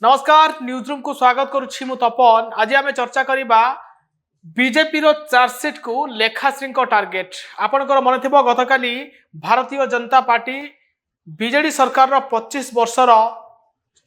नमस्कार news room को स्वागत करुछि मु तपन। आज आम चर्चा करबा बीजेपी रो चार्जसीट को लेखाश्री टार्गेट। आपनकर मन थिबो गतकाली भारतीय जनता पार्टी बीजेडी सरकार रो 25 वर्षर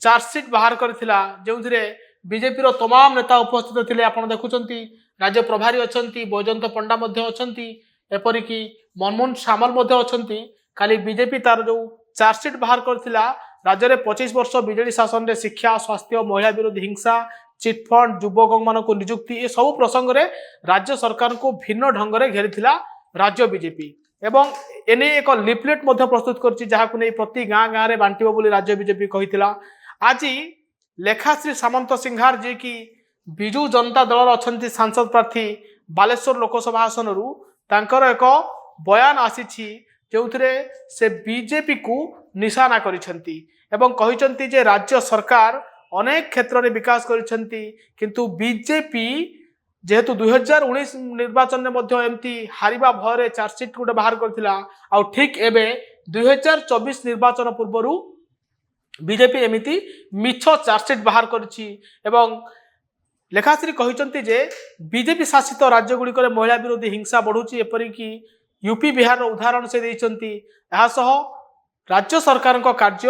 चार्जसीट बाहर करथिला, जेउथिरे बीजेपी रो तमाम नेता उपस्थित थिले। आपण देखुचंती राज्य प्रभारी अछंती, बैजयंत पंडा मध्ये अछंती, एपरि कि मनमोहन सामल मध्ये अछंती। खाली बीजेपी तार जो चार्जसीट बाहर करथिला, राज्य में 25 वर्ष बीजेडी शासन में शिक्षा, स्वास्थ्य, महिला विरोधी हिंसा, चिटफंड, युवक मान निजुक्ति ए सब प्रसंग में राज्य सरकार को भिन्न ढंग से घेरी राज्य बीजेपी एवं एने एक लिफलेट प्रस्तुत कर प्रति गाँ गाँव में बांटब बोली राज्य बीजेपी कही। आज लेखाश्री सामंत सिंघार जी की विजु जनता दल अच्छा सांसद प्रार्थी बालेश्वर लोकसभा आसन एक बयान आसी जो से बीजेपी को निशाना करिसेंती एवं कहिसेंती जे राज्य सरकार अनेक क्षेत्र में विकास करिसेंती, किंतु बीजेपी जेहेतु 2019 निर्वाचन में मध्य एमती हारिबा भय चार्जसीट गोटे बाहर करथिला। आ ठीक एबे 2024 निर्वाचन पूर्व बीजेपी एमिति मिछ चार्जसीट बाहर करछि एवं लेखाश्री कहिसेंती जे बीजेपी शासित राज्य गुड़िक महिला विरोधी हिंसा बढ़ुछि। एपरि कि यूपी बिहार उदाहरण से देइचंती। राज्य सरकार कार्य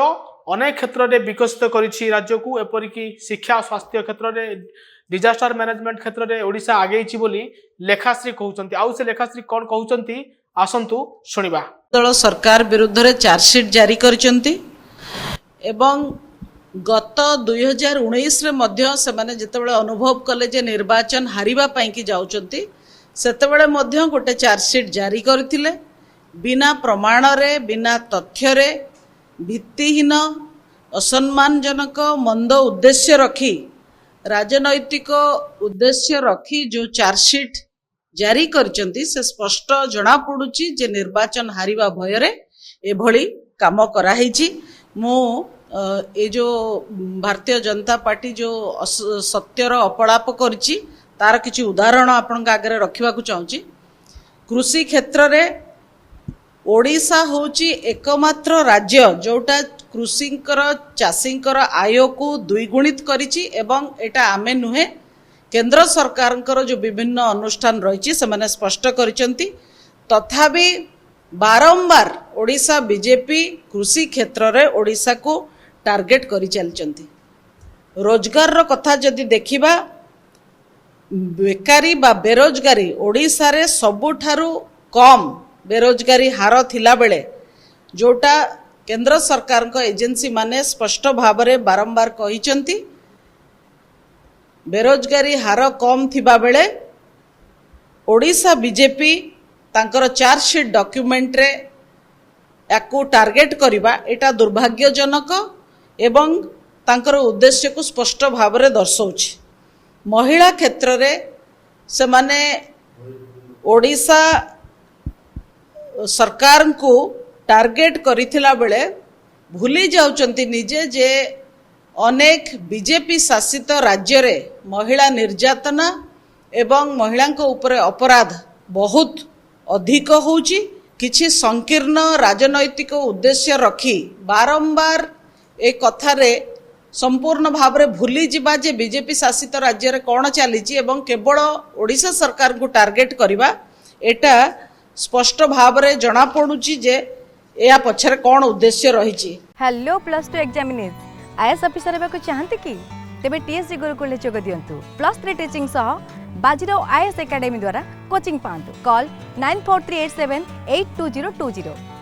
अनेक क्षेत्र में विकसित करिछि राज्य को, एपरिकी शिक्षा, स्वास्थ्य क्षेत्र में, डिजास्टर मैनेजमेंट क्षेत्र में ओडिशा आगे बोली लेखाश्री कहउचंती। आउ से लेखाश्री कौन कहउचंती आसंतु सुनिबा। दल सरकार विरुद्ध रे चार्जसीट जारी करिसंती एवं गत 2019 रे मध्य से माने जेतेबेले अनुभव कले जे निर्वाचन हारिबा पई कि जाउचंती, सेतेबेले मध्य गोटे चार्जसीट जारी करथिले। बिना प्रमाण रे, बिना तथ्य रे, भित्तिहीन, असम्मानजनक, मंद उद्देश्य रखी, राजनैतिक उद्देश्य रखी जो चार्जसीट जारी करचंती से स्पष्ट जना पड़ुची जे निर्वाचन हारिबा भयरे एभली काम कराहीची। मु ए जो भारतीय जनता पार्टी जो सत्यर अपलाप करची तार किछि उदाहरण आपन आगे रखिबाकू चाहूची। कृषि क्षेत्र रे ओडिशा होची एकमात्र राज्य जोटा कृषिकर चाषींकर आय को द्विगुणित करिछि एवं एटा आमे नुहे, केंद्र सरकारंकर जो विभिन्न अनुष्ठान रहिछि से स्पष्ट करिसेंती। तथापि बारंबार ओडिशा बीजेपी कृषि क्षेत्र रे ओडिशा को टार्गेट करि चलचंती। रोजगार रो कथा जदि देखिबा, बेकारी बा बेरोजगारी ओडिशा रे सबुठारु कम बेरोजगारी हार थिला बेले जोटा केंद्र सरकार को एजेंसी माने स्पष्ट भाव में बारंबार कहिचंती, बेरोजगारी हार कम थिबा बेले ओडिशा बीजेपी तांकर चार्जसीट डॉक्यूमेंट रे याकू टार्गेट करिबा एटा दुर्भाग्यजनक एवं तांकर उद्देश्य को स्पष्ट भाव में दर्शाउछि। महिला क्षेत्र रे से माने ओडिशा सरकार को टार्गेट करिथिला बेले भूली जाउचंती निजे जे अनेक बीजेपी शासित राज्य रे महिला निर्यातना एवं महिला उपरे अपराध बहुत अधिक होउची। किछि संकीर्ण राजनैतिक उद्देश्य रखी बारंबार ए कथा रे संपूर्ण भाव में भूली जिबा जे बीजेपी शासित राज्य रे कोन चलीची एवं केवल ओडिशा सरकार को टार्गेट करिबा एटा स्पष्ट भाव में जना पड़ुची जे या पछरे कौन उद्देश्य रही। हेलो +2 एग्जामिनीज आईएएस ऑफिसर हेबाकु चाहंती कि तेबे टीएससी गुरुकुल जोग दियंतु। +3 टीचिंग सह बाजीराव आईएएस एकेडमी द्वारा कोचिंग पांतु। कॉल 9438782020।